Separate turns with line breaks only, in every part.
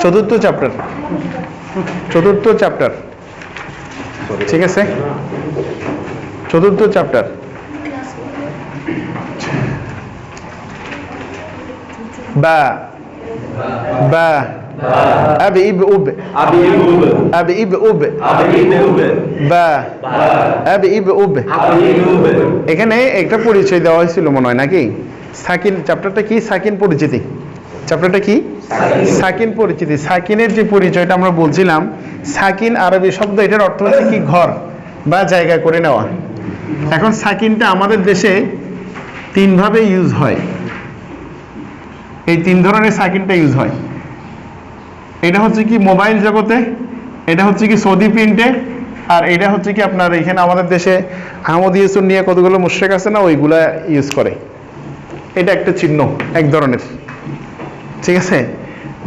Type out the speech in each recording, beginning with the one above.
চতুর্থ চ্যাপ্টার, চতুর্থ চ্যাপ্টার, ঠিক আছে, চতুর্থ চ্যাপ্টার। বা বা আবি ইব উব আবি ইব উব বা আবি ইব উব। এখানে একটা পরিচয় দেওয়া হয়েছিল মনে হয় নাকি? সাকিন চ্যাপ্টারটা কি? সাকিন পরিচিতি। চ্যাপ্টারটা কি? সাকিন পরিচিতি। সাকিনের যে পরিচয়টা আমরা বলছিলাম, সাকিন আরবি শব্দ, এটার অর্থ হচ্ছে কি? ঘর বা জায়গা করে নেওয়া। এখন সাকিনটা আমাদের দেশে তিনভাবে ইউজ হয়। এই তিন ধরনের সাকিনটা ইউজ হয়। এটা হচ্ছে কি মোবাইল জগতে, এটা হচ্ছে কি সৌদি প্রিন্টে, আর এটা হচ্ছে কি আপনার এখানে আমাদের দেশে আহমদিয়া সুন্নিয়া কতগুলো মুশরিক আছে না, ওইগুলা ইউজ করে। এটা একটা চিহ্ন এক ধরনের, ঠিক আছে।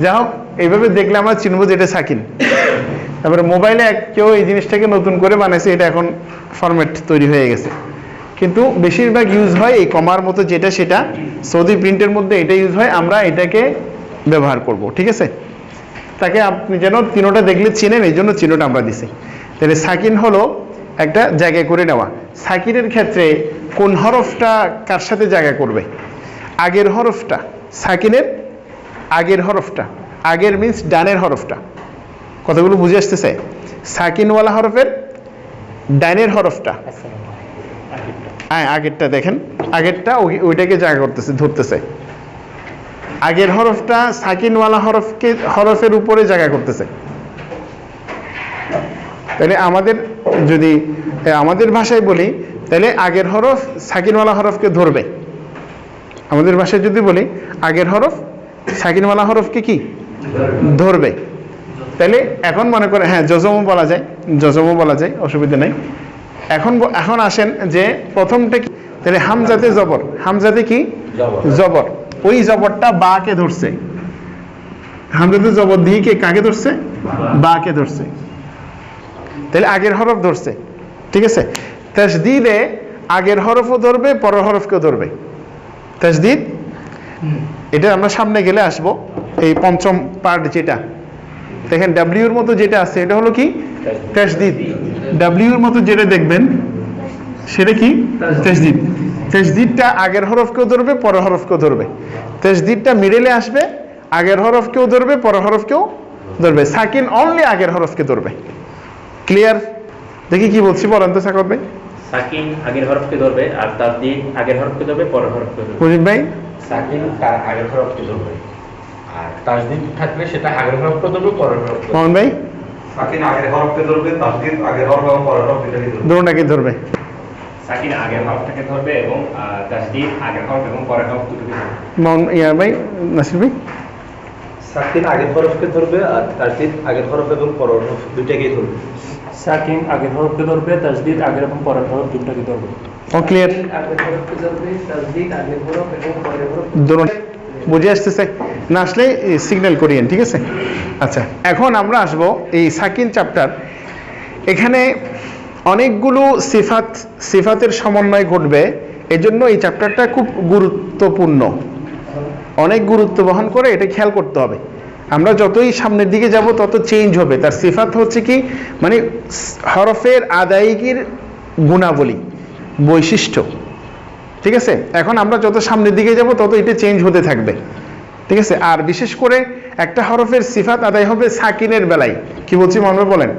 যাই হোক, এইভাবে দেখলে আমরা চিনবো যে এটা সাকিন। তারপরে মোবাইলে কেউ এই জিনিসটাকে নতুন করে বানাইছে, এটা এখন ফরম্যাট তৈরি হয়ে গেছে, কিন্তু বেশিরভাগ ইউজ হয় এই কমার মতো যেটা, সেটা সৌদি প্রিন্টের মধ্যে এটা ইউজ হয়। আমরা এটাকে ব্যবহার করব, ঠিক আছে। তাকে আপনি যেন তিনোটা দেখলে চিনেন, এই জন্য চিহ্নটা আমরা দিছি। তাহলে সাকিন হলো একটা জায়গায় করে নেওয়া। সাকিনের ক্ষেত্রে কোন হরফটা কার সাথে জায়গা করবে? আগের হরফটা, সাকিনের আগের হরফটা। আগের মিন্স ডানের হরফটা। কতগুলো বুঝে আসতেছে? সাকিনওয়ালা হরফের ডানের হরফটা, হ্যাঁ আগেরটা দেখেন, আগেরটা ওইটাকে জায়গা করতেছে, ধরতেছে। আগের হরফটা সাকিনওয়ালা হরফের উপরে জায়গা করতেছে। তাহলে আমাদের যদি আমাদের ভাষায় বলি, তাহলে আগের হরফ সাকিনওয়ালা হরফকে ধরবে। আমাদের ভাষায় যদি বলি, আগের হরফ সাকিনওয়ালা হরফকে কি ধরবে। তাহলে এখন মনে করে হ্যাঁ জজমও বলা যায়, জজমও বলা যায়, অসুবিধা নেই। এখন আসেন যে প্রথমটা কি? তাহলে হামজাতে জবর, হামজাতে কি? জবর। ওই জবরটা বা কে ধরছে। হামজাতে জবর দিয়ে কে কাকে ধরছে? বা কে ধরছে। তাহলে আগের হরফ ধরছে, ঠিক আছে। তাসদীদে আগের হরফও ধরবে, পরের হরফকেও ধরবে। তাসদীদ, এটা আমরা সামনে গেলে আসবো। এই পঞ্চম পার্ট যেটা দেখেন ডাব্লিউর মতো যেটা আছে, এটা হলো কি? তাসদীদ। ডাব্লিউর মতো যেটা দেখবেন সেটা কি? তাসদীদ। তাসদীদটা আগের হরফকেও ধরবে, পরের হরফকেও ধরবে। তাসদীদটা মিডলে আসবে, আগের হরফকেও ধরবে, পরের হরফকেও ধরবে। সাকিন অনলি আগের হরফকে ধরবে। ক্লিয়ার? দেখি কি বলছি, বলেন তো সাকত ভাই।
সাকিন আগের হরফকে ধরবে, আর তাসদীদ আগের হরফকে ধরবে, পরের হরফকে ধরবে।
মুজিব ভাই,
সাকিন তার আগের হরফকে ধরবে, আর তাসদীদ থাকলে সেটা আগের হরফকে ধরবে, পরের হরফকে।
মোহন ভাই,
সাকিন আগের হরফকে ধরবে, তাসদীদ আগের হরফ এবং পরের হরফ দুটোকে ধরবে।
দুটোটাকে ধরবে।
সাকিন আগের হরফটাকে ধরবে এবং তাসদীদ আগের হরফ এবং পরের হরফ দুটোকে ধরবে।
মোহন ইয়া ভাই, নাসির ভাই।
সাকিন আগের হরফকে ধরবে, আর তাসদীদ আগের হরফ এবং পরের হরফ দুটোকেই ধরবে।
সাকিন আগের হরফকে ধরবে, তাসদীদ আগের এবং পরের হরফ দুটোকে ধরবে।
ও ক্লিয়ার?
আগের হরফকে ধরবে, তাসদীদ আগের হরফ এবং পরের হরফ।
দুটো বুঝে আসতেছে না? আসলে সিগন্যাল করিয়েন, ঠিক আছে। আচ্ছা, এখন আমরা আসবো এই সাকিন চ্যাপ্টার। এখানে অনেকগুলো সিফাতের সমন্বয় ঘটবে, এজন্য এই চ্যাপ্টারটা খুব গুরুত্বপূর্ণ, অনেক গুরুত্ব বহন করে। এটা খেয়াল করতে হবে। আমরা যতই সামনের দিকে যাব তত চেঞ্জ হবে। তার সিফাত হচ্ছে কি, মানে হরফের আদায়গির গুণাবলী, বৈশিষ্ট্য, ঠিক আছে। এখন আমরা যত সামনের দিকে যাব তত এটা চেঞ্জ হতে থাকবে, ঠিক আছে। আর বিশেষ করে একটা হরফের সিফাত আদায় হবে সাকিনের বেলায়। কি বলছি মনে বলেন?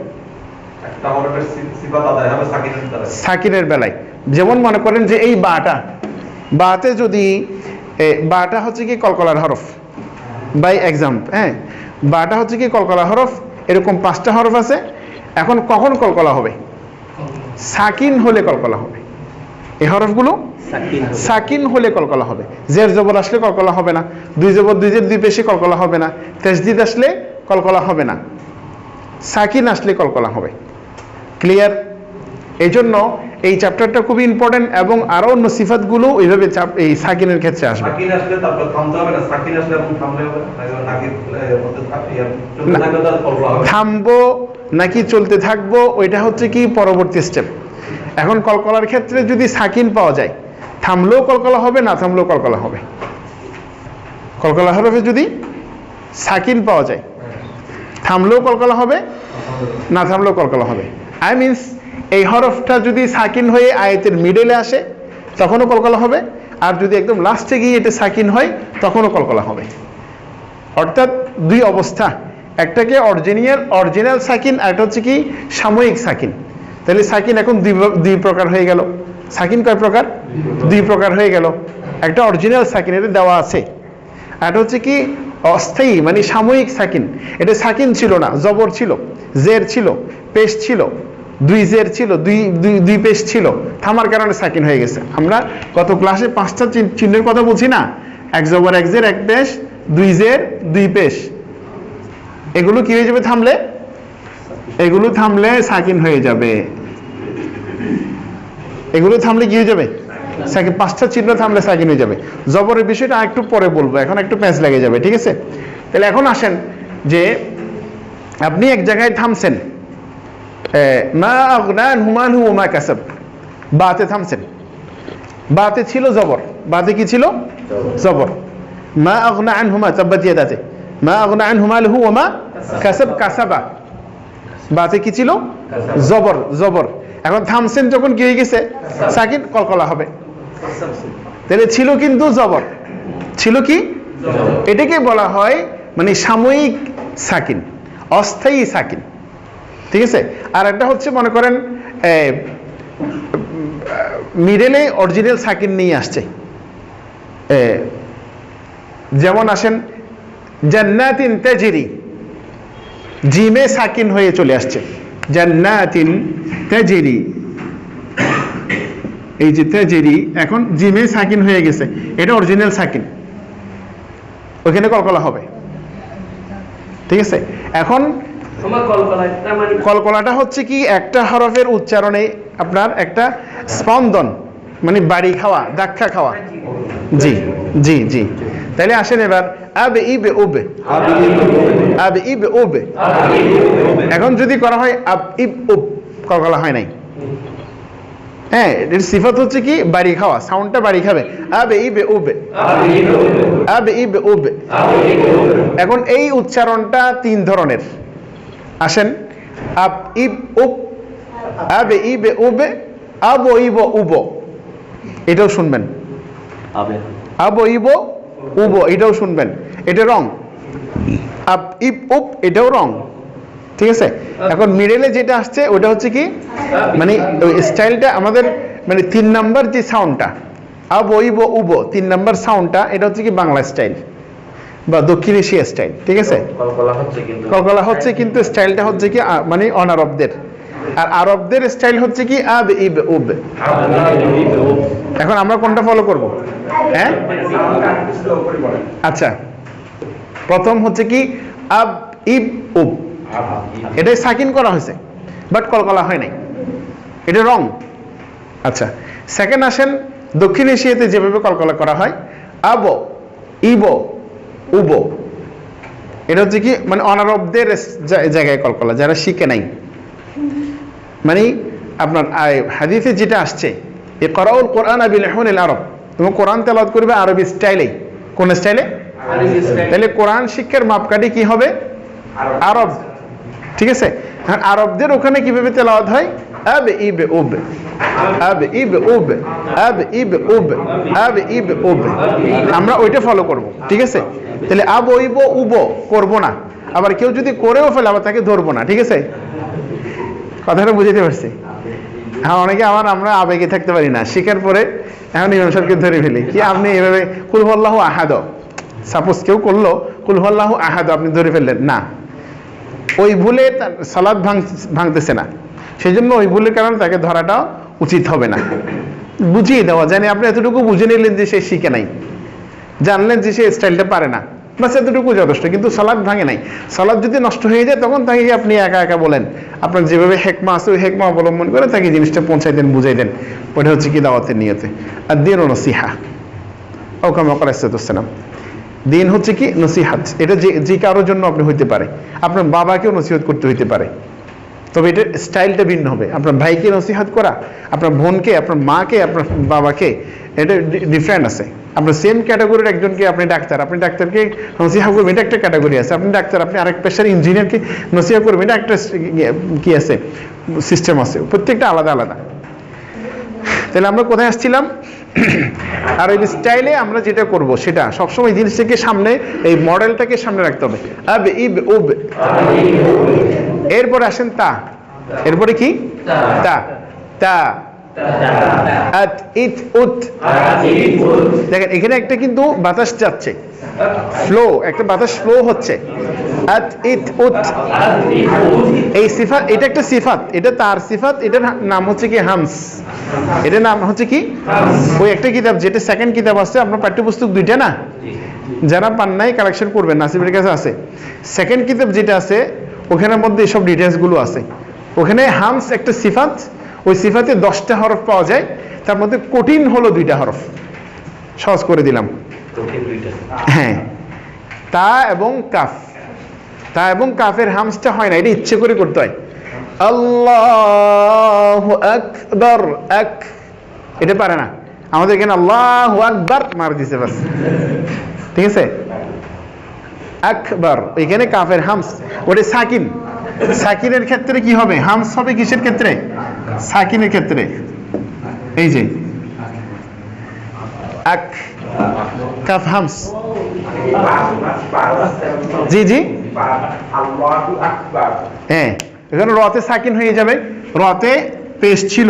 একটা হরফের সিফাত আদায় হবে সাকিনের দ্বারা।
সাকিনের বেলায় যেমন মনে করেন যে এই বাতে যদি বাটা হচ্ছে কি কলকলার হরফ, বাই এক্সাম্পল, হ্যাঁ, বাটা হচ্ছে কি কলকলা হরফ। এরকম 5টা হরফ আছে। এখন কখন কলকলা হবে? সাকিন হলে কলকলা হবে। এই হরফগুলো সাকিন হলে কলকলা হবে। জের জবর আসলে কলকলা হবে না, দুই জবর দুই জের দুই পেশে কলকলা হবে না, তাসদীদ আসলে কলকলা হবে না, সাকিন আসলে কলকলা হবে। ক্লিয়ার? এই জন্য এই চ্যাপ্টারটা খুবই ইম্পর্টেন্ট, এবং আরো অন্য সিফাতগুলো এইভাবে এই সাকিনের ক্ষেত্রে আসবে।
সাকিন আসলে তারপর থামতে হবে না, সাকিন আসলে এবং থামলে হবে নাকি মধ্যে থাকবে, চলতে থাকবে তার কলকলা হবে।
থামবো নাকি চলতে থাকবো ওইটা হচ্ছে কি পরবর্তী স্টেপ। এখন কলকলার ক্ষেত্রে যদি সাকিন পাওয়া যায়, থামলেও কলকলা হবে, না থামলেও কলকলা হবে। কলকলা হরফে যদি সাকিন পাওয়া যায় থামলেও কলকলা হবে, না থামলেও কলকলা হবে। আই মিনস এই হরফটা যদি সাকিন হয়ে আয়াতের মিডলে আসে তখনও কলকলা হবে, আর যদি একদম লাস্টে গিয়ে এটা সাকিন হয় তখনও কলকলা হবে। অর্থাৎ দুই অবস্থা, একটাকে অরিজিনাল সাকিন, আর একটা হচ্ছে কি সাময়িক সাকিন। তাহলে সাকিন এখন দুই প্রকার হয়ে গেল। সাকিন কয় প্রকার? দুই প্রকার হয়ে গেল। একটা অরিজিনাল সাকিন, এটা দেওয়া আছে, আর এটা হচ্ছে কি অস্থায়ী মানে সাময়িক সাকিন। এটা সাকিন ছিল না, জবর ছিল, জের ছিল, পেশ ছিল, দুই জের ছিল, দুই পেশ ছিল, থামার কারণে সাকিন হয়ে গেছে। আমরা গত ক্লাসে 5টা চিহ্নের কথা বলছি না, এক জবর, এক জের, এক পেশ, দুই জের, দুই পেশ। এগুলো কি হয়ে যাবে থামলে? এগুলো থামলে সাকিন হয়ে যাবে। এগুলো থামলে কি হয়ে যাবে? সাকিন। 5টা চিহ্ন থামলে সাকিন হয়ে যাবে। জবরের বিষয়টা একটু পরে বলবো, এখন একটু প্যাঁচ লেগে যাবে, ঠিক আছে? তাহলে এখন আসেন যে আপনি এক জায়গায় থামছেন, মা আগনা আনহু মালহু ওয়া মা কাসাব, বাতে থামছেন। বাতে ছিল জবর, বাতে কি ছিল? জবর। মা আগনা আনহু মা তাব্বাত ইয়াদাতে, মা আগনা আনহু মালহু ওয়া মা কাসাব, কাসাবা। বাতে কি ছিল? জবর, জবর। এখন থামছেন যখন কি হয়ে গেছে? সাকিন, কলকলা হবে। তাহলে ছিল কিন্তু জবর, ছিল কি? এটাকে বলা হয় মানে সাময়িক সাকিন, অস্থায়ী সাকিন, ঠিক আছে? আর একটা হচ্ছে মনে করেন মিডলে অরিজিনাল সাকিন নিয়ে আসছে। যেমন আসেন জান্নাতিন তাজরি, জিমে সাকিন হয়ে চলে আসছে, জান্নাতিন তাজরি, এই যে তাজরি এখন জিমে সাকিন হয়ে গেছে, এটা অরিজিনাল সাকিন, ওখানে কলকলা হবে, ঠিক আছে? এখন কলকলাটা হচ্ছে কি একটা হরফের উচ্চারণে আপনার একটা স্পন্দন, মানে বাড়ি খাওয়া, ধাক্কা খাওয়া। জি জি জি। তাহলে আসেন এবার আব ইব উব, আব ইব উব। এখন যদি করা হয় আব ইব উব, কলকলা হয় নাই। হ্যাঁ, এর সিফাত হচ্ছে কি বাড়ি খাওয়া, সাউন্ডটা বাড়ি খাবে। আব ইব উব, আব ইব উব। এখন এই উচ্চারণটা 3 ধরনের। আসেন আব ইব উব, আব ইব উব, আব ইব উব, এটাও শুনবেন। আব ইব উব, এটাও শুনবেন, এটা রং। আব ইব উব, এটাও রং, ঠিক আছে? এখন মিডলে যেটা আসছে ওটা হচ্ছে কি মানে ওই স্টাইলটা আমাদের মানে 3 নাম্বার যে সাউন্ডটা, আব ইব উব 3 নাম্বার সাউন্ডটা, এটা হচ্ছে কি বাংলা স্টাইল বা দক্ষিণ এশিয়া স্টাইল, ঠিক আছে? কলকলা হচ্ছে কিন্তু স্টাইলটা হচ্ছে কি মানে অনারবদের, আর আরবদের স্টাইল হচ্ছে কি আব ইব উব। এখন আমরা কোনটা ফলো করব? হ্যাঁ, আচ্ছা, প্রথম হচ্ছে কি আব ইব উব, এটাই সাকিন করা হয়েছে বাট কলকলা হয় নাই, এটা রং। আচ্ছা, সেকেন্ড আসেন দক্ষিণ এশিয়াতে যেভাবে কলকলা করা হয়, আব ইব উব, এটা হচ্ছে কি মানে অনারবদের জায়গায় কলকলা, যারা শিখে নাই। মানে আপনার হাদিসে যেটা আসছে ইকরাউল কোরআন বিলিহুনিল আরব, তুমি কোরআন তেলাওয়াত করবে আরবি স্টাইলে। কোন স্টাইলে? তাহলে কোরআন শিক্ষার মাপকাঠি কি হবে? আরব, ঠিক আছে? আরবদের ওখানে কিভাবে তেলাওয়াত হয়? আব ইব উব, আব ইব উব, আব ইব উব, আব ইব উব। আমরা ওইটা ফলো করব, ঠিক আছে? তাহলে আব ইব উব করব না, আবার কেউ যদি করেও ফেলে আবার তাকে ধরবো না, ঠিক আছে? কথাটা বুঝতে পারছি? হ্যাঁ, অনেকে আমরা আবেগে থাকতে পারি না, শিখার পরে এখন ইমাম সাহেবকে ধরে ফেলি কি আপনি এভাবে কুল হুয়াল্লাহু আহাদ, সাপোজ কেউ করলো কুল হুয়াল্লাহু আহাদ, আপনি ধরে ফেললেন না, ওই ভুলে তার সালাত ভাঙতেছে না, সেই জন্য ওই ভুলের কারণে তাকে ধরাটা উচিত হবে না। বুঝিয়ে দেওয়া, জানি আপনি এতটুকু বুঝে নিলেন যে সে শিখে নাই, জানলেন যে সে স্টাইলটা পারে না, বাস এতটুকু যথেষ্ট। কিন্তু সালাত ভাঙে নাই, সালাত যদি নষ্ট হয়ে যায় তখন তাকে আপনি একা একা বলেন, আপনার যেভাবে হেকমা আছে ওই হেকমা অবলম্বন করে তাকে জিনিসটা পৌঁছাই দেন, বুঝাই দেন। ওটা হচ্ছে কি দাওয়াতের নিয়তে। আর দিন ও নসিহা, ও কামা আলাইহিসসালাম, দিন হচ্ছে কি নসিহাত। এটা যে কারোর জন্য আপনি হইতে পারে, আপনার বাবাকেও নসিহত করতে হইতে পারে, তবে এটার স্টাইলটা ভিন্ন হবে। আপনার ভাইকে নসিহত করা, আপনার বোনকে, আপনার মাকে, আপনার বাবাকে, এটা ডিফারেন্ট আছে। আপনার সেম ক্যাটাগরির একজনকে আপনি ডাক্তারকে নসিহা করবেন, এটা একটা ক্যাটাগরি আছে। আপনি ডাক্তার, আপনি আরেক পেশার ইঞ্জিনিয়ারকে নসিহা করবেন, এটা একটা কি আছে, সিস্টেম আছে, প্রত্যেকটা আলাদা আলাদা। তাহলে আমরা কোথায় আসছিলাম? আর এই স্টাইলে আমরা যেটা করব সেটা সবসময় জিনিসটাকে সামনে, এই মডেলটাকে সামনে রাখতে হবে। আব ইব উব, এরপরে আসেন তা, এরপরে কি? তা তা আত ইত উত। দেখেন এখানে একটা কিন্তু বাতাস যাচ্ছে, ফ্লো, একটা বাতাস ফ্লো হচ্ছে। আত ইত উত, এই সিফাত, এটা একটা সিফাত, এটা তার সিফাত, এটার নাম হচ্ছে কি হামস, এটার নাম হচ্ছে কি? ওই একটা কিতাব, যেটা সেকেন্ড কিতাব আছে আপনার পাঠ্যপুস্তক দুইটা না, যারা পান নাই কালেকশন করবেন, নাসিবের কাছে আছে। সেকেন্ড কিতাব যেটা আছে ওখানের মধ্যে এসব ডিটেলস গুলো আছে। ওখানে হামস একটা সিফাত, ওই সিফাতে 10টা হরফ পাওয়া যায়, তার মধ্যে কঠিন হলো 2টা হরফ। সহজ করে দিলাম, হ্যাঁ, তা এবং কাফ। তা এবং কাফের হামসটা হয় না, এটা ইচ্ছে করে করতে হয়। আল্লাহু আকবার, আক, এটা পারে না আমাদের এখানে। আল্লাহু আকবার মার দিছে বাস, ঠিক আছে। আকবার, এখানে কাফের হামস, ওটা সাকিন। সাকিনের ক্ষেত্রে কি হবে? হামস হবে কিসের ক্ষেত্রে? সাকিনের ক্ষেত্রে। এই যে আক, কাফ হামস, জি জি, হ্যাঁ, এখানে রতে সাকিন হয়ে যাবে। রতে পেশ ছিল,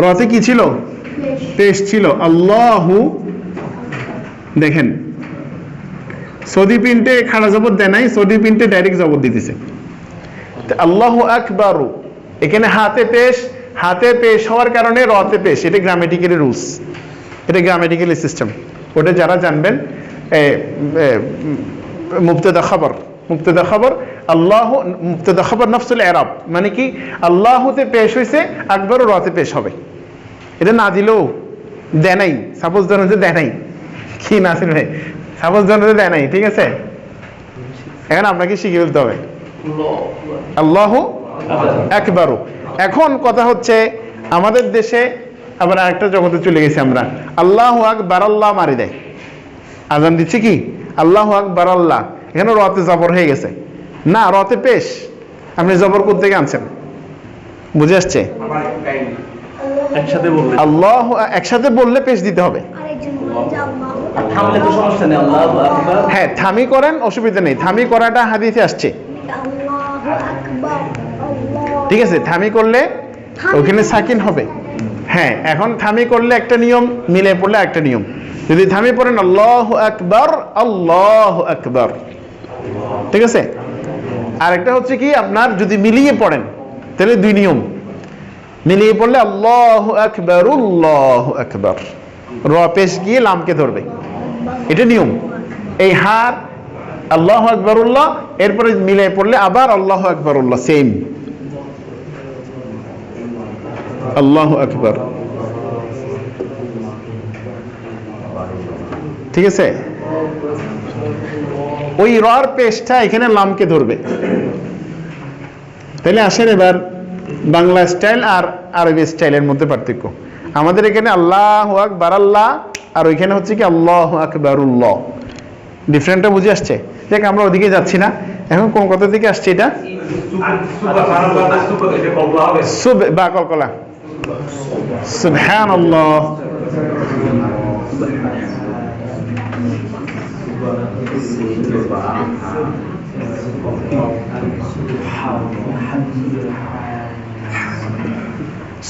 রতে কি ছিল? পেশ ছিল। আল্লাহু, দেখেন সৌদি প্রিন্টে খাড়া জবর দেয় নাই, সৌদি প্রিন্টে ডাইরেক্ট জবর দিতেছে। আল্লাহু আকবার, এখানে হাতে পেশ, হাতে পেশ হওয়ার কারণে রতে পেশ। এটা গ্রামেটিক্যালি রুলস, এটা গ্রামেটিক্যালি সিস্টেম। ওটা যারা জানবেন, মুবতাদা খবর, মুবতাদা খবর আল্লাহ, মুবতাদা খবর নফসুল ইরাব, মানে কি আল্লাহুতে পেশ হয়েছে, আকবার রতে পেশ হবে। এটা না দিলেও দেয় নাই, সাপোজ ধরুন যে দেয় নাই, কি নাসির ভাই, সাপোজ ধরুন যে দেয় নাই, ঠিক আছে। এখন আপনাকে শিখে ফেলতে হবে আল্লাহু আকবার। এখন কথা হচ্ছে আমাদের দেশে আবার আরেকটা জগতে চলে গেছি আমরা, আল্লাহু আকবার আল্লাহ মারি দেয়, আজান দিচ্ছে কি আল্লাহু আকবার আল্লাহ, এখানে রতে জবর হয়ে গেছে না, রতে পেশ। আপনি জবর করতে থেকে আনছেন, বুঝে আসছে?
একসাথে বললে,
আল্লাহ একসাথে বললে পেশ দিতে হবে।
থামলে তো সমস্যা নেই, আল্লাহু আকবার।
হ্যাঁ, থামি করেন, অসুবিধা নেই, থামি করাটা হাদিসে আসছে, ঠিক আছে। থামি করলে ওখানে সাকিন হবে। হ্যাঁ, এখন থামি করলে একটা নিয়ম, মিলে পড়লে একটা নিয়ম। যদি থামি পড়েন আল্লাহু আকবার, আল্লাহু আকবার, ঠিক আছে। আরেকটা হচ্ছে কি, আপনার যদি মিলিয়ে পড়েন তাহলে 2 নিয়ম। মিলিয়ে পড়লে আল্লাহু আকবার, আল্লাহু আকবার, র পেশ গিয়ে লামকে ধরবে, এটা নিয়ম। এই হার আল্লাহু আকবারুল্লাহ, এরপরে মিলিয়ে পড়লে আবার আল্লাহু আকবারুল্লাহ, সেম আল্লাহু আকবার, ঠিক আছে। ওই রর পেশটা এখানে লামকে ধরবে। তাহলে আসেন এবার বাংলা স্টাইল আর আরবি স্টাইলের মধ্যে পার্থক্য। আমাদের এখানে আল্লাহু আকবার আল্লাহ, আর ওইখানে হচ্ছে কি আল্লাহু আকবারুল্লাহ। ডিফারেন্টটা বুঝে আসছে? দেখ আমরা ওদিকে যাচ্ছি না, এখন কোন কথা থেকে আসছে এটা? সুব বা কলকলা, সুবহানাল্লাহ,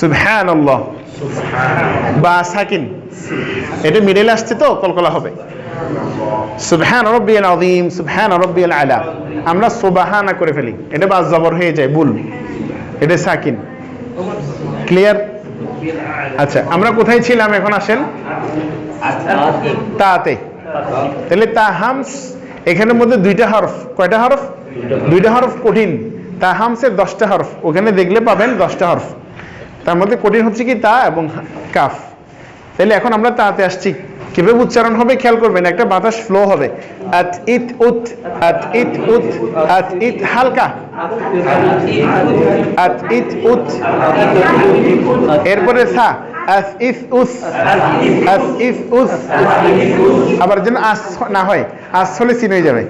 সুবহানাল্লাহ, বা সাকিন, এটা মিডলে আসছে তো কলকলা হবে। সুবহান রাব্বিয়াল আযীম, সুবহান রাব্বিয়াল আলা, আমরা সুবহানা করে ফেলি, এটা বাস জবর হয়ে যায়, বুল, এটা সাকিন। ক্লিয়ার? আচ্ছা, আমরা কোথায় ছিলাম? এখন আসেন তাতে। তাহলে তা হামস, এখানের মধ্যে 2টা হরফ। কয়টা হরফ? 2টা হরফ কঠিন। তা হামসের 10টা হরফ, ওখানে দেখলে পাবেন 10টা হরফ। তার মধ্যে কঠিন হচ্ছে কি তা এবং কাফ। তাহলে এখন আমরা তাতে আসছি, কিভাবে উচ্চারণ হবে খেয়াল করবেন। একটা বাতাস ফ্লো হবে, আত ইত উত, আত ইত উত, আত ইত, হালকা আত ইত উত, এরপরে সা, আস ইস উস আস ইস উস আবার যেন আস না হয়, আস হলে সিন হয়ে যাবে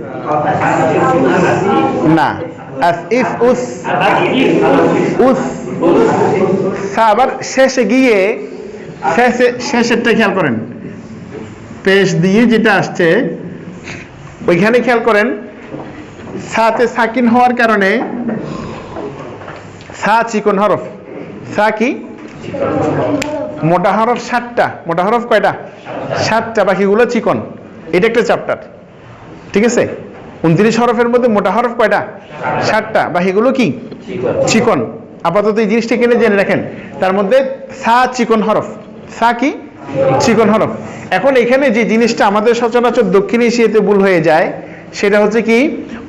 না, আস ইস উস উস আবার শেষে গিয়ে শেষেরটা খেয়াল করেন, পেশ দিয়ে যেটা আসছে ওইখানে খেয়াল করেন, সাথে সাকিন হওয়ার কারণে সা চিকন হরফ, সা কি মোটা হরফ 7টা, মোটা হরফ কয়টা 7টা, বাকিগুলো চিকন। এটা একটা চ্যাপ্টার, ঠিক আছে? 29 হরফের মধ্যে মোটা হরফ কয়টা 7টা, বাকিগুলো কি চিকন। আপাতত এই জিনিসটা কিনে জেনে রাখেন, তার মধ্যে সা চিকন হরফ, সা কি চিকন হরফ। এখন এখানে যে জিনিসটা আমাদের সচরাচর দক্ষিণ এশিয়াতে ভুল হয়ে যায় সেটা হচ্ছে কি,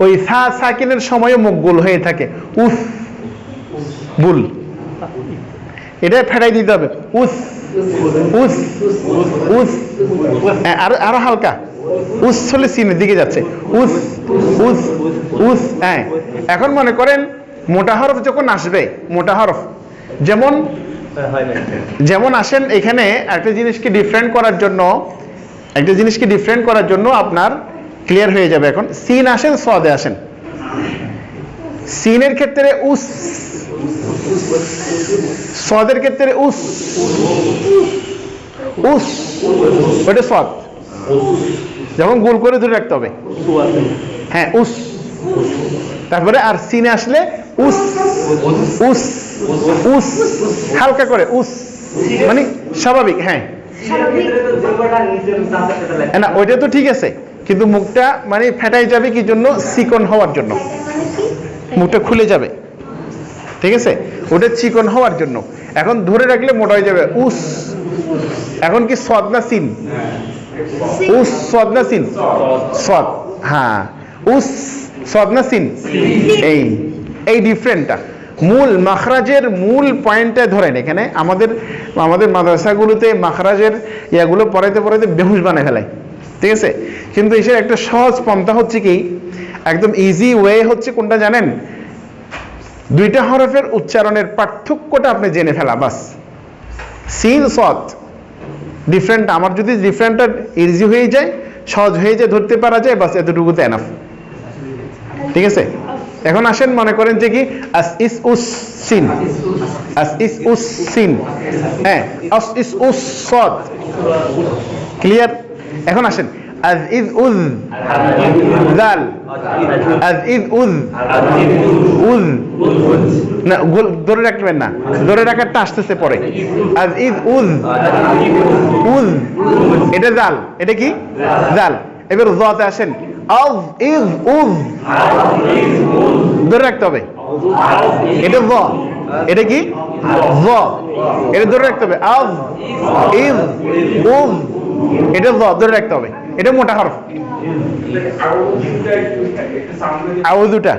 ওই সা সাকিনের সময়ও মুখ গোল হয়ে থাকে, উফ ভুল, এটা ফেরাই দিতে হবে, উস উস উস, আরো হালকা, উস হলে সিনের দিকে যাচ্ছে, উস উস উস। হ্যাঁ, এখন মনে করেন মোটা হরফ যখন আসবে, মোটা হরফ যেমন আসেন, এখানে একটা জিনিসকে ডিফারেন্ট করার জন্য আপনার ক্লিয়ার হয়ে যাবে। এখন সিন আসেন, সদে আসেন, সিনের ক্ষেত্রে উস, সদের ক্ষেত্রে উস উস, ওটা সদ, যেমন গোল করে ধরে রাখতে হবে, হ্যাঁ উস। তারপরে আর সিনে আসলে উস উস উস, হালকা করে উস, মানে স্বাভাবিক। হ্যাঁ না, ওইটা তো ঠিক আছে, কিন্তু মুখটা মানে ফেটাই যাবে কি জন্য, চিকন হওয়ার জন্য, মুখটা খুলে যাবে, ঠিক আছে? ওটা চিকন হওয়ার জন্য। এখন ধরে রাখলে মোটা হয়ে যাবে, উস। এখন কি সদ না সিন, উস সদ না সিন, সদ, হ্যাঁ উস সদ না সিন, এই ডিফারেন্টটা মূল মাখরাজের মূল পয়েন্টটা ধরেন। এখানে আমাদের মাদ্রাসাগুলোতে মাখরাজের ইয়াগুলো পড়াইতে বেহুশ বানায় ফেলায়, ঠিক আছে? কিন্তু এসের একটা সহজ পন্থা হচ্ছে কি, একদম ইজি ওয়ে হচ্ছে কোনটা জানেন, দুইটা হরফের উচ্চারণের পার্থক্যটা আপনি জেনে ফেলা, বাস। সিন সদ ডিফারেন্ট, আমার যদি ডিফারেন্টটা ইজি হয়ে যায়, সহজ হয়ে যায়, ধরতে পারা যায়, বাস এতটুকুতে এনাফ, ঠিক আছে? এখন আসেন, মনে করেন যে কি আস ইস উস সিন, আস ইস উস সিন, হ্যাঁ আস ইস উস সদ, ক্লিয়ার? এখন আসেন, আজ ইজ উজ জাল, আজ ইজ উজ উজ, না গোল ধরে রাখবেন না, ধরে রাখারটা আসতেছে পরে, আজ ইজ উজ উজ, এটা জাল, এটা কি জাল। এবার জতে আসেন, আজ ইজ উজ, ধরে রাখতে হবে, এটা জ, এটা কি জ, এটা ধরে রাখতে হবে, আজ ইজ উজ, এটা জ ধরে রাখতে হবে, এটা মোটা হরফ। আউযুটা,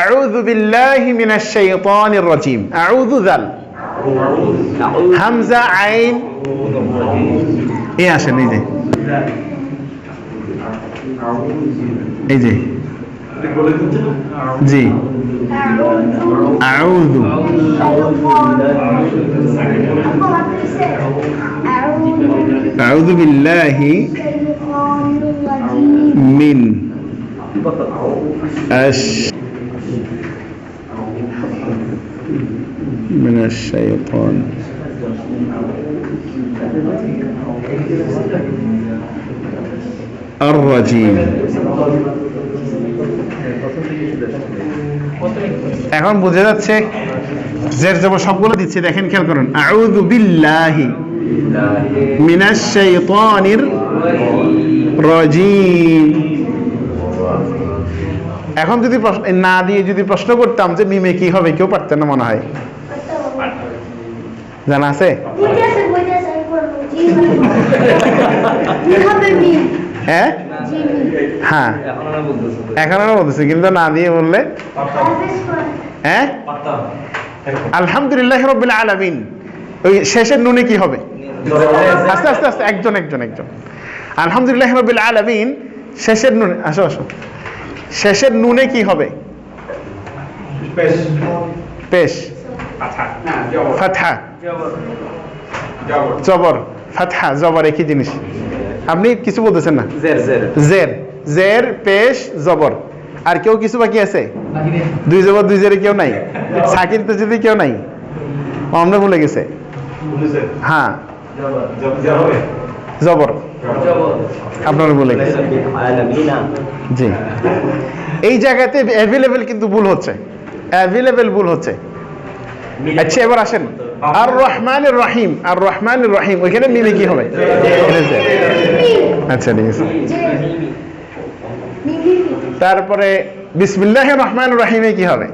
আউযু বিল্লাহি মিনাশ শাইতানির রাজিম, আউযু জাল, হামজা আইন, এই আসেন, এই যে জি, আউযু, আউযু বিল্লাহি মিন মিনাশ শাইতান আর-রাজিম। এখন বুঝে যাচ্ছে, জের জবর সবগুলো দিচ্ছে, দেখেন খেয়াল করুন, আউযু বিল্লাহি মিনাশ শাইতানির রাজিম। এখন যদি না দিয়ে যদি প্রশ্ন করতাম যে মিমে কি হবে, কেউ পারতেন না মনে হয়, জানা আছে? হ্যাঁ হ্যাঁ, এখন আমরা বলতেছি, কিন্তু না দিয়ে বললে, হ্যাঁ আলহামদুলিল্লাহ রাব্বিল আলামিন, ওই শেষের নুনে কি হবে? আস্তে আস্তে আস্তে, একজন আলহামদুলিল্লাহ রাব্বিল আলামিন, শেষের নুনে, আসো শেষের নুনে কি হবে? পেশ, ফাতহা, জবর, ফাতহা, জবর একই জিনিস। আপনি কিছু বলতেছেন না? জের, জের, পেশ, জবর। আর কেউ কিছু বাকি আছে? দুই জবর দুই জেরে কেউ নাই? সাকিন তো যদি কেউ নাই, আমরা ভুলে গেছে। হ্যাঁ, জবর আপনারা বলে গেছে। জি, এই জায়গাতে অ্যাভেলেবেল কিন্তু ভুল হচ্ছে, অ্যাভেলেবেল ভুল হচ্ছে। আচ্ছা, এবার আসেন আর রহমানির রহিম, আর রহমানির রহিম, ওইখানে মিমে কি হবে? আচ্ছা, ঠিক আছে। তারপরে বিসমিল্লাহির রহমানির রহিমে কি হবে?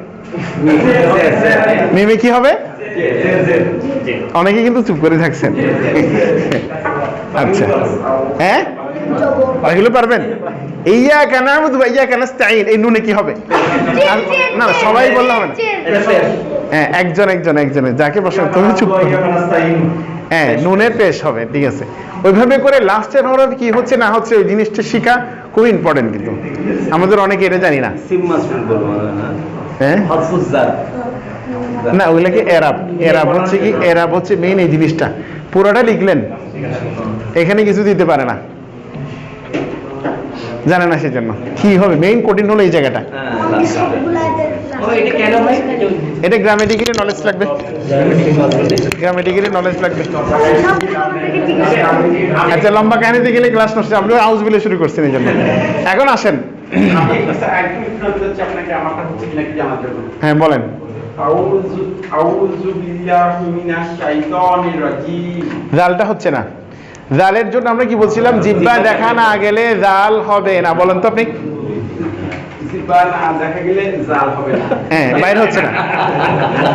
মিমে কি হবে? অনেকে কিন্তু চুপ করে থাকছেন। আচ্ছা, হ্যাঁ, এগুলো পারবেন? ইয়াকা না'বুদু ওয়া ইয়াকা নাস্তাঈন, এই নুনে কি হবে? না, সবাই বললে হবে না। হ্যাঁ, একজনের যাকে বসে তুমি চুপ করো। হ্যাঁ, নুনের পেশ হবে, ঠিক আছে। ওইভাবে করে লাস্টের হরফ কি হচ্ছে না হচ্ছে ওই জিনিসটা শিখা খুব ইম্পর্টেন্ট, কিন্তু আমাদের অনেকে এটা জানি না। হ্যাঁ, না, ওইগুলোকে এরাব, এরাব হচ্ছে কি? এরাব হচ্ছে মেইন এই জিনিসটা। পুরোটা লিখলেন, এখানে কিছু দিতে পারে না, জানে না, সেজন্য কি হবে মেইন কঠিন হলো এই জায়গাটা। এটা গ্রামেটিক্যালি নলেজ লাগবে, গ্রামেটিক্যালি নলেজ লাগবে। আচ্ছা, লম্বা কাহিনীতে গেলে ক্লাস নষ্ট। আমরা আউজ বিলে শুরু করছেন এই জন্য। এখন আসেন, হ্যাঁ বলেন। জালটা হচ্ছে না, জালের জন্য আমরা কি বলছিলাম? জিহ্বা দেখা না গেলে জাল হবে না। বলেন তো আপনি। হ্যাঁ, বাইরে হচ্ছে না,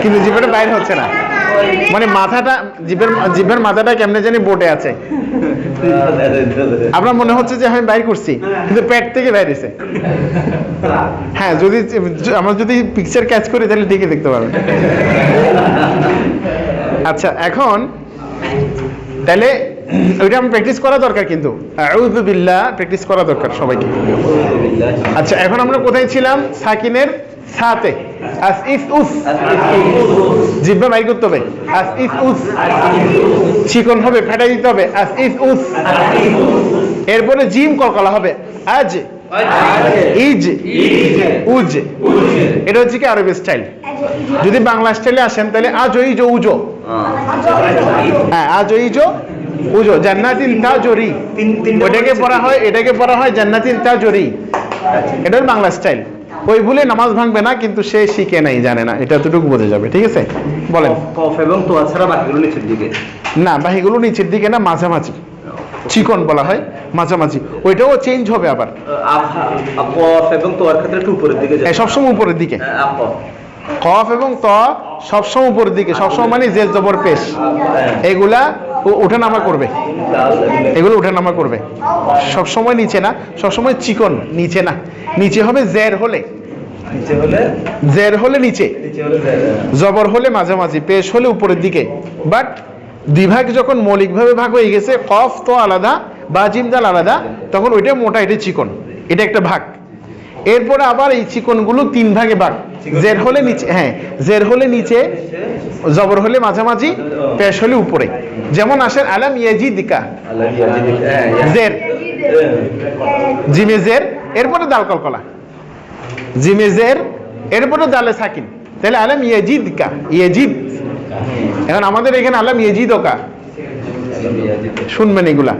কিন্তু জিহ্বাটা বাইরে হচ্ছে না, মানে মাথাটা, জিহ্বার মাথাটা কেমনে জানি বোটে আছে। আপনার মনে হচ্ছে যে আমি বাইর করছি, কিন্তু পেট থেকে বাইরেছে। হ্যাঁ, যদি আমরা যদি পিকচার ক্যাচ করি তাহলে ঠিকই দেখতে পারবেন। আচ্ছা, এখন তাহলে ওইটা আমি প্র্যাকটিস করা দরকার, কিন্তু আউযু বিল্লাহ প্র্যাকটিস করা দরকার সবাইকে। আচ্ছা, এখন আমরা কোথায় ছিলাম? সাকিনের সাথে আস ইস উস, জিহ্বা বাইর করতে হবে। আস ইস উস, চিকন হবে, ফেটাই দিতে হবে। আস ইস উস, এরপরে জিম কলকলা হবে। আজ, ইজ, উজ। এটা হচ্ছে কি আরবি স্টাইল। যদি বাংলা স্টাইলে আসেন তাহলে আজ ইজ উজো। হ্যাঁ, আজ ইজ উজো, জান্নাতিন তাজরি, ওটাকে পড়া হয়, এটাকে পড়া হয় জান্নাতিন তাজরি। এটা বাংলা স্টাইল। ওই ভুলে নামাজ ভাঙবে না, কিন্তু সে শিখে নাই, জানে না, এটা এতটুকু বোঝা যাবে, ঠিক আছে? বলেন।
কফ এবং তোয়া ছাড়া বাকিগুলো নিচের দিকে?
না, বাকিগুলো নিচের দিকে না, মাঝামাঝি, চিকন বলা হয়, মাঝামাঝি। ওইটাও চেঞ্জ হবে আবার।
কফ এবং তোয়ার ক্ষেত্রে একটু উপরের দিকে যায়,
সবসময় উপরের দিকে। কফ এবং ত সবসময় উপরের দিকে, সবসময় মানে জের জবর পেশ, এগুলা ওঠানামা করবে, এগুলো ওঠানামা করবে, সবসময় নিচে না, সবসময় চিকন, নিচে না। নিচে হবে জের হলে, জের হলে নিচে, জবর হলে মাঝামাঝি, পেশ হলে উপরের দিকে। বাট দুই ভাগ যখন মৌলিকভাবে ভাগ হয়ে গেছে, কফ তো আলাদা বা জিম দাল আলাদা, তখন ওইটা মোটা, এটা চিকন, এটা একটা ভাগ। এরপরে আবার এই চিকনগুলো তিন ভাগে ভাগ। জের হলে নিচে, হ্যাঁ, জের হলে নিচে, জবর হলে মাঝামাঝি, পেশ হলে উপরে। যেমন আসেন আলাম ইয়াজিদিকা, জের, জিমে জের, এরপরে দাল কলকলা, জিমে জের, এরপরে দালে সাকিন, তাহলে আলাম ইয়াজিদিকা, ইয়াজিদ। এখন আমাদের এখানে আলাম ইয়াজিদকা, শুনবেন এগুলা,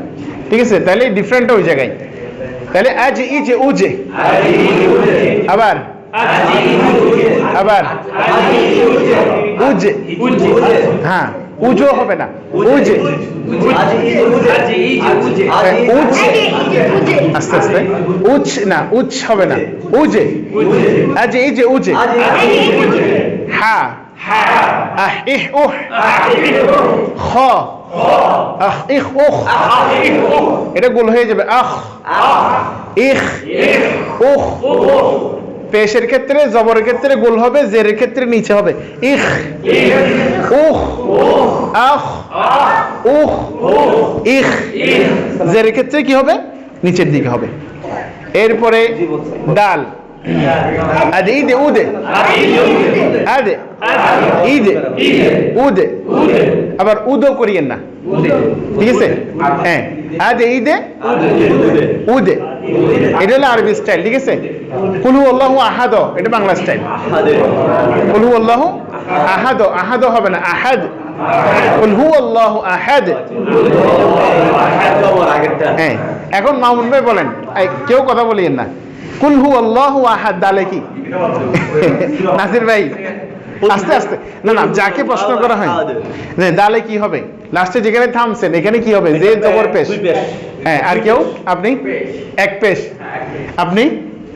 ঠিক আছে? তাহলে ডিফারেন্টটা ওই জায়গায়। তাহলে আজ ইজে উজে, আবার আবার উজে, হ্যাঁ, উজো হবে না, উজে, আস্তে আস্তে, উচ না, উচ হবে না, উজে, আজ ইজে উজে। হ্যাঁ, আহ ইহ উহ, খ, আহ ইহ উখ, এটা গোল হয়ে যাবে। আখ, ইখ, উখ। পেশের ক্ষেত্রে, জবরের ক্ষেত্রে গোল হবে, জেরের ক্ষেত্রে নিচে হবে। ইখ, উখ, আখ, উখ, ইখ। জেরের ক্ষেত্রে কি হবে? নিচের দিকে হবে। এরপরে ডাল, আদে ঈদে উদে আদে ঈদে উদে আবার উদো করিয়েন না ঠিক আছে হ্যাঁ আদে ঈদে উদে এটা হলো আরবি স্টাইল ঠিক আছে কুল হুয়াল্লাহু আহাদ এটা বাংলা স্টাইল কুল হুয়াল্লাহু আহাদ আহাদ হবে না আহাদ কুল হুয়াল্লাহু আহাদ হ্যাঁ এখন মামুন ভাই বলেন কেউ কথা বলিয়েন না কুল হুয়াল্লাহু আহাদ দালে কি নাসির ভাই আস্তে আস্তে না না যাকে প্রশ্ন করা হয় দালে কি হবে লাস্টে যেখানে থামছেন এখানে কি হবে যে জবর পেশ হ্যাঁ আর কেউ আপনি এক পেশ আপনি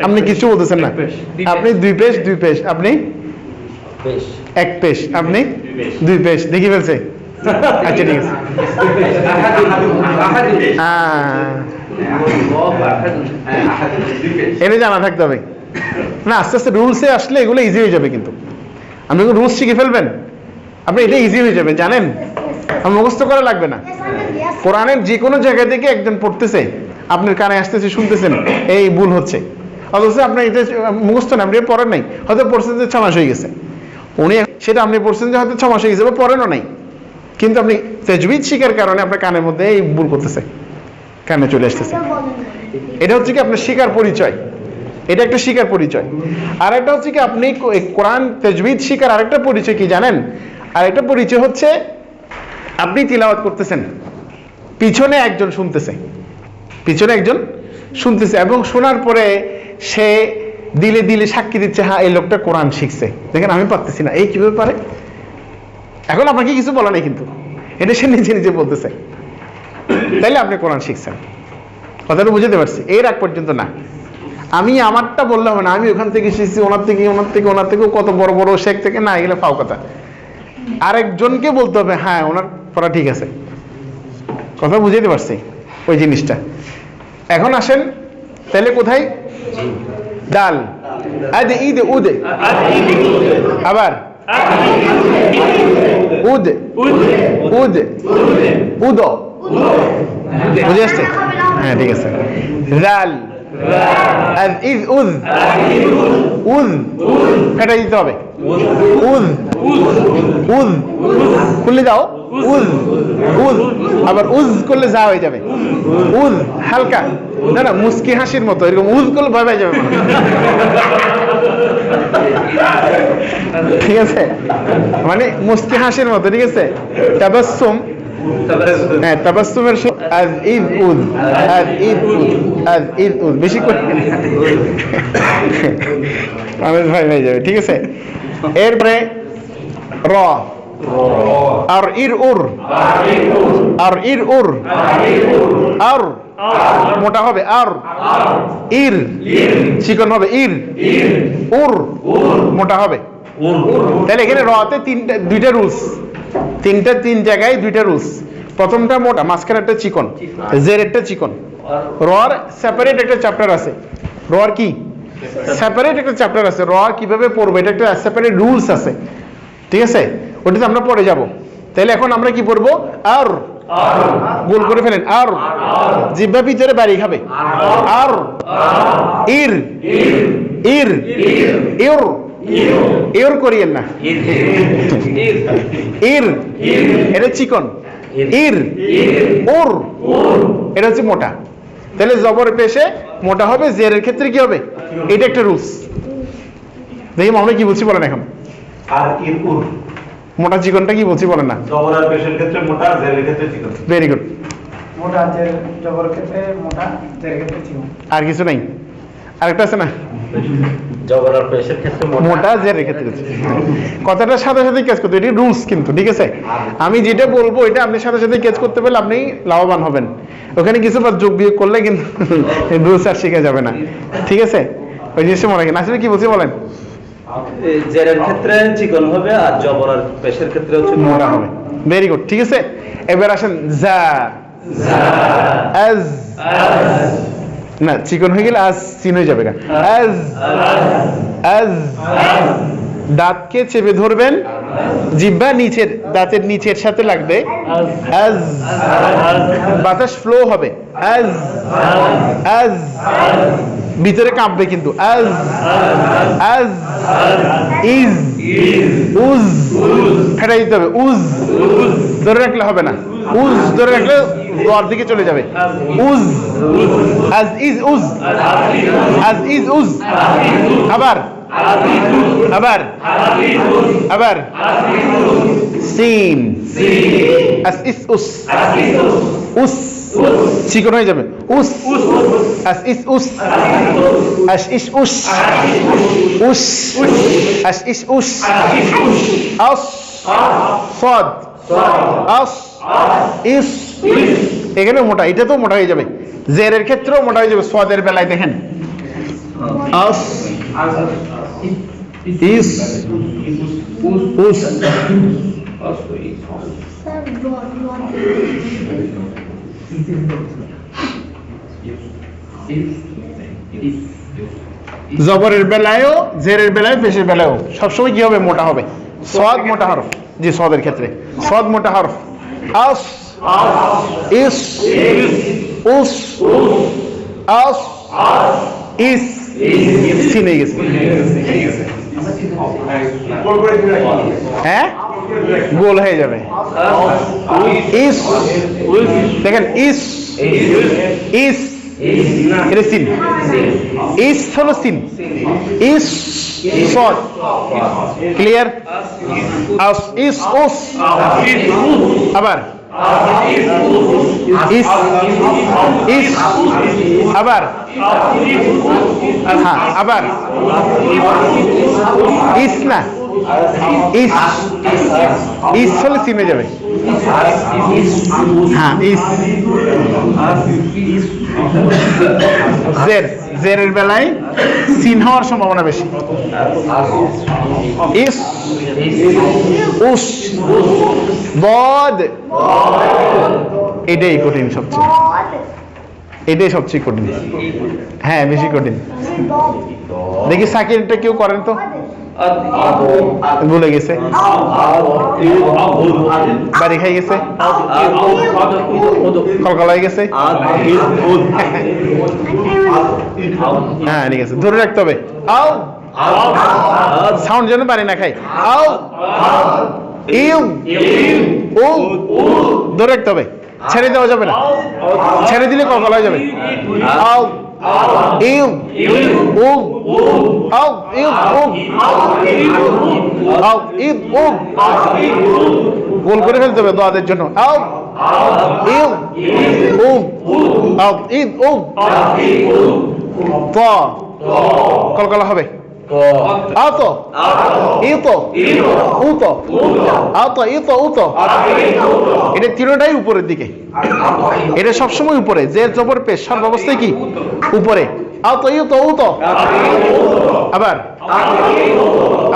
আপনি কিছু বলতেছেন না আপনি দুই পেশ আপনি এক পেশ আপনি দুই পেশ দেখি ফেলছে আচ্ছা ঠিক আছে এটা জানা থাকতে হবে না আস্তে আস্তে রুলসে আসলে এগুলো ইজি হয়ে যাবে কিন্তু আপনি রুলস শিখে ফেলবেন আপনি এটা ইজি হয়ে যাবে জানেন মুখস্থ করা লাগবে না কোরআনের যে কোনো জায়গা থেকে একজন পড়তেছে আপনার কানে আসতেছে শুনতেছেন এই ভুল হচ্ছে অথচ আপনার এটা মুখস্থ না আপনি পড়েন নাই হয়তো পড়ছেন যে 6 মাস হয়ে গেছে উনি সেটা আপনি পড়ছেন যে হয়তো 6 মাস হয়ে গেছে বা পড়েনও নাই কিন্তু আপনি তাজবিদ শিখার কারণে আপনার কানের মধ্যে এই ভুল করতেছে কানে চলে আসতেছে এটা হচ্ছে কি আপনার শিখার পরিচয় এটা একটা শিখার পরিচয় আর একটা হচ্ছে কি আপনি কোরআন তাজবিদ শিখার আরেকটা পরিচয় কি জানেন আরেকটা পরিচয় হচ্ছে আপনি তিলাওয়াত করতেছেন পিছনে একজন শুনতেছে এবং শোনার পরে সে দিলে দিলে সাক্ষী দিচ্ছে হ্যাঁ এই লোকটা কোরআন শিখছে দেখেন আমি পারতেছি না এই কিভাবে পারে এখন আপনাকে কিছু বলা নেই কিন্তু এটা সে নিজে নিজে বলতেছে তাইলে আপনি কোরআন শিখছেন কথাটা বুঝতে পারছি এর আগ পর্যন্ত না আমি আমারটা বললাম না আমি ওখান থেকে শিখছি ওনার থেকে কত বড় বড় শেখ থেকে না এগুলো পাও কথা আরেকজনকে বলতে হবে হ্যাঁ ওনার পড়া ঠিক আছে কথা বুঝতে পারছি ওই জিনিসটা এখন আসেন তাহলে কোথায় ডাল আদে ঈদে উদে আবার উদে উদে উদো বুঝে আসছে হ্যাঁ ঠিক আছে ডাল আজ ঈদ উদ উদ এটা দিতে হবে উদ উদ খুললে যাও উদ উদ আবার উজ করলে যা হয়ে যাবে উদ হালকা না না মুস্কি হাসির মতো এরকম উদ করলে ভয় পেয়ে যাবে ঠিক আছে মানে মুস্কি হাসির মতো ঠিক আছে তাবাসসুম হ্যাঁ তাবাসসুমের আজ ঈদ উদ আজ ঈদ উদ আজ ঈদ উদ বেশি করে আমি ভয় পেয়ে যাবে ঠিক আছে এরপরে র আর ইর উর আর ইর উর আর মোটা হবে আর ইর চিকন হবে ইর উর মোটা হবে তাহলে এখানে রতে দুইটা রুলস তিন জায়গায় দুইটা রুলস প্রথমটা মোটা মাঝখানে একটা চিকন জের একটা চিকন রর সেপারেট একটা চ্যাপ্টার আছে রর কি সেপারেট একটা চ্যাপ্টার আছে র কিভাবে পড়বো এটা একটা সেপারেট রুলস আছে ঠিক আছে ওটাতে আমরা পড়ে যাব তাহলে এখন আমরা কি পড়বো আর গোল করে ফেলেন আর জিহ্বা ভিতরে বাড়ি খাবে আর ইর ইর ইর ইর করিয়েন না ইর এটা চিকন ইর উর এটা হচ্ছে মোটা তাহলে জবর পেশে মোটা হবে জেরের ক্ষেত্রে কি হবে এটা একটা রুলস দেখি আমরা কি বলছি বলেন এখন
আর ইর উর
মোটা চিকনটা কি বলছি বলেন না
জবর আর পেশের ক্ষেত্রে মোটা জেরের ক্ষেত্রে চিকন
ভেরি গুড
মোটা জবর ক্ষেত্রে মোটা জেরের ক্ষেত্রে চিকন
আর কিছু নাই আরেকটা আছে না
জবর আর পেশের ক্ষেত্রে
মোটা জেরের ক্ষেত্রে কথাটার সাথে সাথে ক্যাচ করতে এটি রুলস কিন্তু ঠিক আছে আমি যেটা বলবো এটা আপনি সাথে সাথে ক্যাচ করতে পারলে আপনি লাভবান হবেন ওখানে কিছু যোগ বিয়োগ করলে কিন্তু রুলস আর শেখা যাবে না ঠিক আছে ওই জিনিসটা মনে রাখেন আসলে কি বলছি বলেন
জেরের ক্ষেত্রে চিকন হবে আর জবর আর পেশের ক্ষেত্রে হচ্ছে
মোটা হবে ভেরি গুড ঠিক আছে এবার আসেন জা আজ না চিকন হয়ে গেলে আজ চিন হয়ে যাবে আজ আজ দাঁতকে চেপে ধরবেন জিহ্বা নিচের দাঁতের নিচের সাথে লাগবে আজ বাতাস ফ্লো হবে আজ আজ ভিতরে কাঁপবে কিন্তু আজ আজ ইজ উজ ফেটাই দিতে হবে উজ ধরে রাখলে হবে না উজ ধরে রাখলে ওর দিকে চলে যাবে উজ আজ ইজ উজ আজ ইজ উজ আবার আবার আবার সিন আস ইস উস উস চিকন হয়ে যাবে উস আস ইস উস আস ইস উস উস আস ইস উস আস সাদ আস ইস এখানে মোটা এটা তো মোটা হয়ে যাবে জেরের ক্ষেত্রেও মোটা হয়ে যাবে সাদের বেলায় দেখেন আস ইস উস জবরের বেলায়ও জেরের বেলায় পেশের বেলায়ও সবসময় কি হবে মোটা হবে সদ মোটা হরফ জি সদের ক্ষেত্রে সদ মোটা হরফ আস ইস উস আস ইস সিনে গেছে হ্যাঁ গোল হয়ে যাবে ইস দেখেন ইস ইস এটা সিন ইস হলো সিন ইস সদ ক্লিয়ার আস ইস উস আবার ইস ইস আবার হ্যাঁ আবার ইস না ইস ইস হলে সিনে যাবে হ্যাঁ ইস জের জেরের বেলায় সিন হওয়ার সম্ভাবনা বেশি ইস উস বদ এটাই কঠিন সবচেয়ে এটাই সবচেয়ে কঠিন হ্যাঁ বেশি কঠিন দেখি সাকিরটা কেউ করেন তো ভুলে গেছে বাড়ি খাই গেছে কলকালায় গেছে হ্যাঁ ঠিক আছে ধরে রাখতে হবে আও সাউন্ড যেন বাড়ি না খাই আও ইউ ও ধরে রাখতে হবে ছেড়ে দেওয়া যাবে না ছেড়ে দিলে কলকালায় যাবে আও ইউ ও আও ইউ ও আও ইউ ও গোল করে ফেলতে হবে দোয়াদের জন্য আও ইউ ও আও ইউ ও ত কলকালা হবে আতো ইতো উতো আতো ইতো উতো এটা তিনটাই উপরের দিকে এটা সবসময় উপরে যে জবর পেশ সর্বাবস্থায় কি উপরে আতো ইতো উতো আবার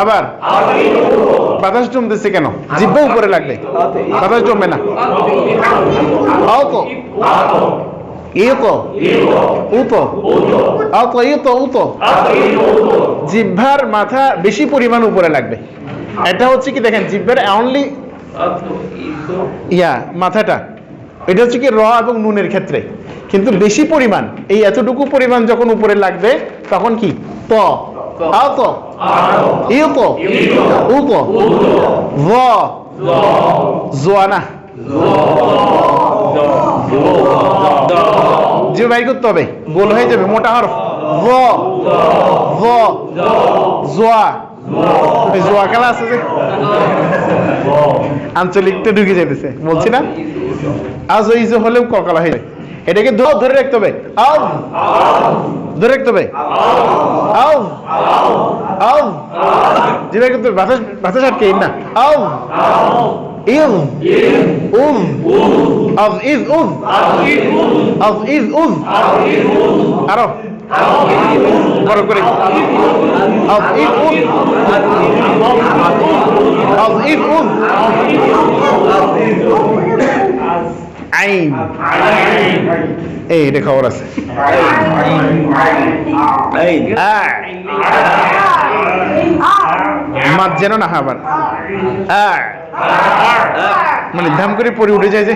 আবার বাতাস জমতেছে কেন জিহ্বা উপরে লাগবে বাতাস জমবে না আতো ইতো উতো আতো ইতো উতো জিহ্বার মাথা বেশি পরিমাণ উপরে লাগবে এটা হচ্ছে কি দেখেন জিহ্বার অনলি মাথাটা এটা হচ্ছে কি র এবং নুনের ক্ষেত্রে কিন্তু বেশি পরিমাণ এই এতটুকু পরিমাণ যখন উপরে লাগবে তখন কি ত আতো ইতো উতো ভ জোয়ানা যে বাই করতে হবে গোল হয়ে যাবে মোটা হরফ ভ ভ জোয়া জোয়া খেলা আছে যে আঞ্চলিকটা ঢুকে যেতেছে বলছি না আজ ওই যে হলেও কলকালা হয়ে যায় এটাকে ধরে রাখতে হবে আও ধরে রাখতে হবে আও আও যে বাই করতে হবে বাতাস আটকে না আও ইউ আজ ইজ উজ আজ ইজ উজ আরো বড় করে আজ ইজ উজ আজ ইজ উজ আইন এই এটা খবর আছে মাত যেন না আবার মানে ধাম করে পরে উঠে যায় যে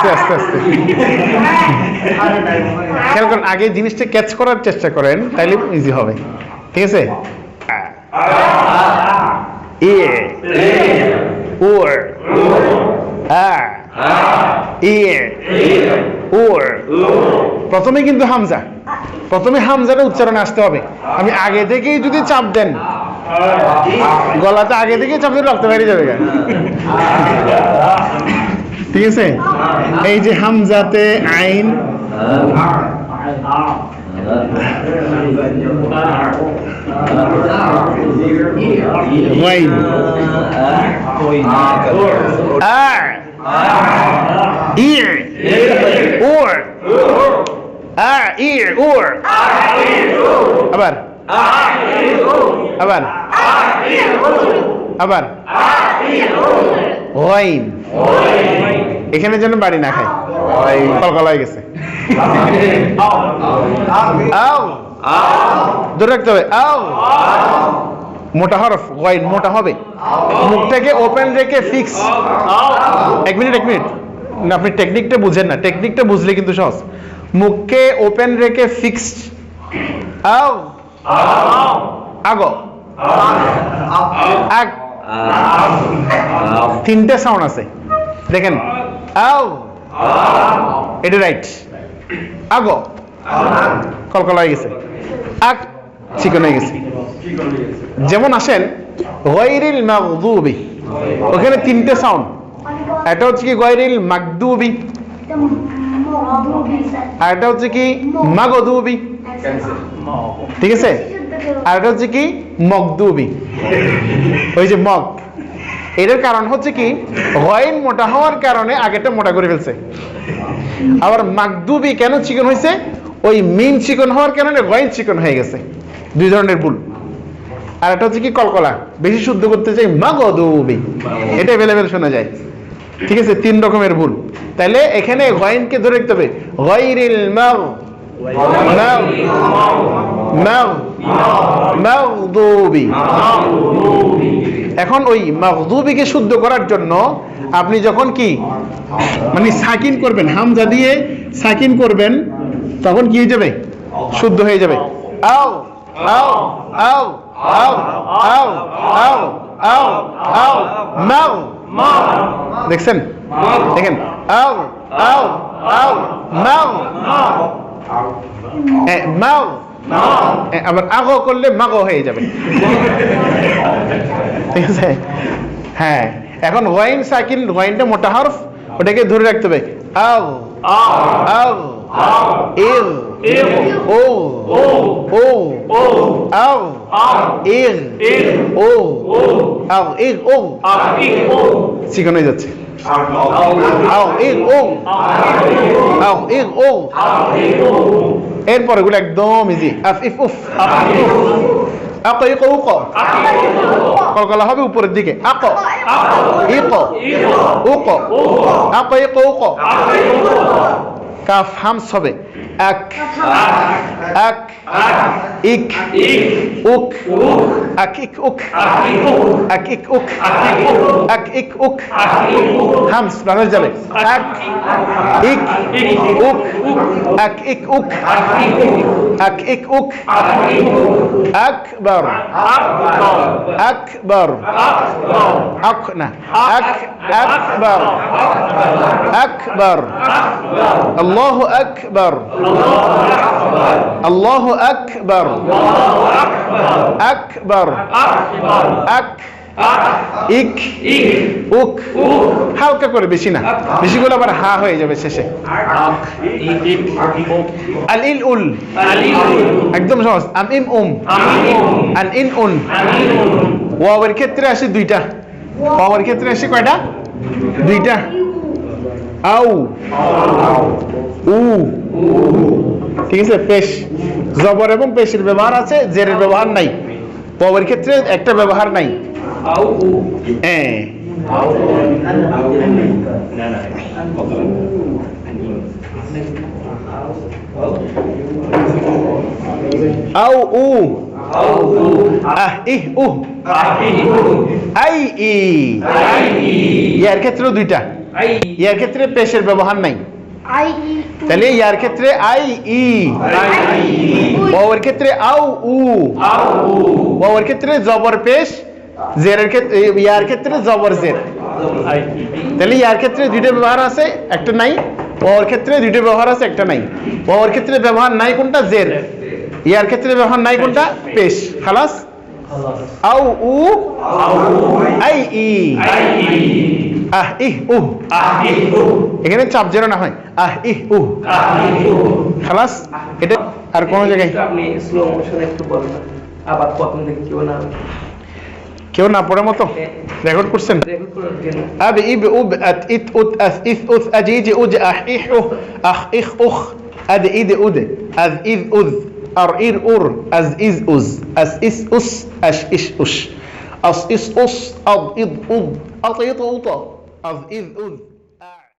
আস্তে আস্তে আস্তে খেয়াল করেন, আগে জিনিসটা ক্যাচ করার চেষ্টা করেন, তাইলে ইজি হবে। ঠিক আছে, ই উর ই উর। প্রথমে কিন্তু হামজা, প্রথমে হামজাটা উচ্চারণে আসতে হবে। আমি আগে থেকেই যদি চাপ দেন গলাতে, আগে থেকেই চাপ দিলে রক্ত বেরিয়ে যাবে। ঠিক আছে, এই যে হামজাতে আইন, ওয়াইন, আ ই উর আ ই উর। আবার আবার আবার ওয়াইন। এখানে যেন বাড়ি না খায়, কলকলা হয়ে গেছে। আও ধরে রাখতে হবে, আও মোটা হরফ, ওয়াইন মোটা হবে। মুখটাকে ওপেন রেখে ফিক্স। এক মিনিট না, আপনি টেকনিকটা বুঝেন না, টেকনিকটা বুঝলে কিন্তু সহজ। মুখকে ওপেন রেখে ফিক্সড, আও আগো আগ, তিনটে সাউন্ড আছে দেখেন, আও এটা রাইট, আগো কলকলা হয়ে গেছে, আগ চিকন হয়ে গেছে। যেমন আসেন গায়রিল মাগদুবি, ওখানে তিনটে সাউন্ড, এটা হচ্ছে কি গায়রিল মাগদুবি, আর এটা হচ্ছে কি মাগদুবি। ঠিক আছে, আর এটা হচ্ছে কি মগদুবি, ওই যে মগ। এটার কারণ হচ্ছে কি গায়ন মোটা হওয়ার কারণে আগেটা মোটা করে ফেলছে। আবার মাগদুবি কেন চিকন হয়েছে, ওই মিম চিকন হওয়ার কারণে গায়ন চিকন হয়ে গেছে। দুই ধরনের ভুল। আর এটা হচ্ছে কি কলকলা, বেশি শুদ্ধ করতে চাই মাগদুবি, এটা अवेलेबल শোনা যায়। ঠিক আছে, তিন রকমের ভুল। তাহলে এখানে গায়নকে ধরে রাখতে হবে, গায়রিল মাগদুবি। এখন ওই মাগদুবিকে শুদ্ধ করার জন্য আপনি যখন কি মানে সাকিন করবেন, হামজা দিয়ে সাকিন করবেন, তখন কি হয়ে যাবে, শুদ্ধ হয়ে যাবে। আও আও আও আও আও আও আও আও মাগ, দেখছেন, দেখেন, আও আও আও মাগ মাগ, আবার আগো করলে মাগো হয়ে যাবে। ঠিক আছে, হ্যাঁ। এখন ওয়াইন সাকিন, ওয়াইনটা মোটা হরফ, ওটাকে ধরে রাখতে হবে, আও আও ইল ও ও আও ইল ও আও ইল ও, চিকন হয়ে যাচ্ছে, আও ইল ও আও ইল ও। এরপর এগুলো একদম ইজি, আফ ইফ উফ, আকো ইকো উকো, কলকলা হবে উপরের দিকে, আকো ইকো উকো, আকো ইকো উকো। কাফ হামস হবে, আক আক ইক উক, আক ইক উক, আক ইক উক, আক ইক উক, হামস বানানো যাবে, আক ইক উক, আক ইক উক, আক ইক উক, আকবার আকবার, আক না, আক আকবার আকবার, আল্লাহু আকবার আল্লাহু আকবার আকবার, আক ইক উক, হালকা করে, বেশি না, বেশি গুলো আবার হা হয়ে যাবে শেষে। আল ইল উল, একদম সহজ, আম ইম উম, আল ইন উন। ওয়াওয়ের ক্ষেত্রে আসে দুইটা, ওয়াওয়ের ক্ষেত্রে আসে কয়টা, দুইটা, আউ উ। ঠিক আছে, পেশ, জবর এবং পেশের ব্যবহার আছে, জেরের ব্যবহার নাই। ওয়াওয়ের ক্ষেত্রে একটা ব্যবহার নাই। আউ উ, আহ ইহ উহ, আই ই। এর ক্ষেত্রে দুইটা, ইয়ার ক্ষেত্রে পেশের ব্যবহার নাই
আই ই
তাহলে ইয়ার ক্ষেত্রে আই ই ওয়াওয়ের ক্ষেত্রে আউ উ ওয়াওয়ের ক্ষেত্রে জবর পেশ জেরের ক্ষেত্রে ইয়ার ক্ষেত্রে জবর জের তাহলে ইয়ার ক্ষেত্রে দুইটা ব্যবহার আছে একটা নাই ওয়াওয়ের ক্ষেত্রে দুইটা ব্যবহার আছে একটা নাই ওয়াওয়ের ক্ষেত্রে ব্যবহার নাই কোনটা জের ইয়ার ক্ষেত্রে ব্যবহার নাই কোনটা পেশ খালাস আউ উ আই ই আহ ইহ উহ এখানে চাপ যেন না হয় আহ ইহ উহ খালাস এটা আর কোন জায়গায়
আপনি স্লো মোশনে একটু বলবেন আবার প্রথম থেকে
কেউ না পড়ার মতো রেকর্ড করছেন
রেকর্ড করার জন্য
আব ইব উব আত ইত উত আস ইস উস আজিজ উজ আহ ইহ উহ আহ ইহ উখ আদ ইদ উদ আজ ইজ উজ আর ইর উর আজ ইজ উজ আস ইস উস আশ ইশ উশ আস ইস উস আদ ইদ উদ আত ইত উত আজ ইজ উজ